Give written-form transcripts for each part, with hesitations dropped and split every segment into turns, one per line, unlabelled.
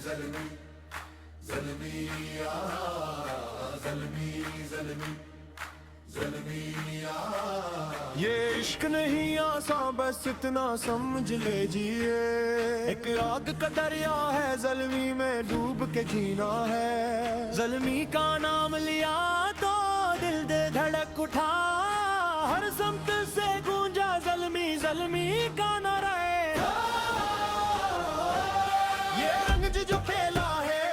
ज़ल्मी ज़ल्मी या ज़ल्मी ज़ल्मी ज़ल्मी या।
ये इश्क नहीं आसान बस इतना समझ ले जिए, एक आग का दरिया है ज़ल्मी में डूब के जीना है। ज़ल्मी का नाम लिया तो दिल दे धड़क उठा, हर समत से गूंजा ज़ल्मी ज़ल्मी का नारा है। ये रंग जो खेला है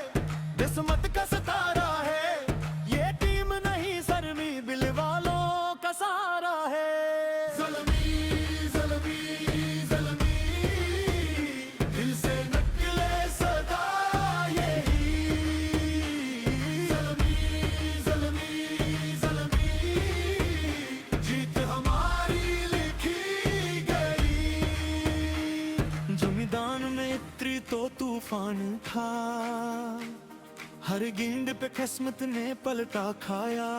किस्मत का सितारा है, ये टीम नहीं ज़ल्मी दिल वालों का सहारा है।
ज़ल्मी ज़ल्मी ज़ल्मी दिल से निकले सदा यही। ज़ल्मी ज़ल्मी ज़ल्मी जीत हमारी लिखी गई।
जो मैदान में इतरी तो तूफान था, हर गेंद पे किस्मत ने पलटा खाया।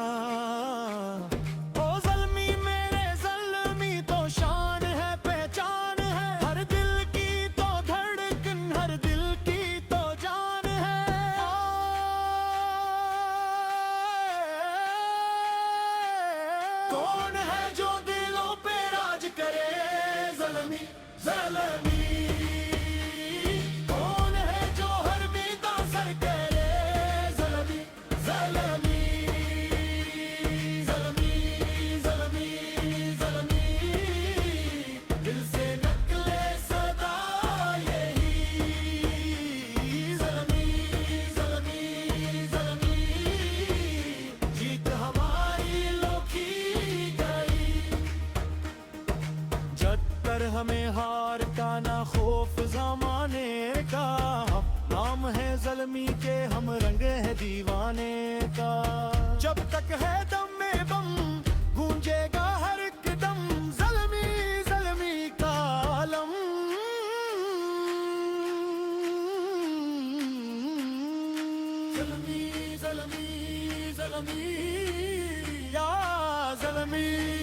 ओ ज़ल्मी मेरे ज़ल्मी तो शान है पहचान है, हर दिल की तो धड़कन हर दिल की तो जान है। कौन है जो दिलों पे राज करे ज़ल्मी ज़ल्मी। हमें हार का ना खौफ ज़माने का, नाम है ज़ल्मी के हम रंग है दीवाने का। जब तक है दम में बम गूंजेगा हर कदम, ज़ल्मी ज़ल्मी का आलम।
ज़ल्मी ज़ल्मी ज़ल्मी
या ज़ल्मी।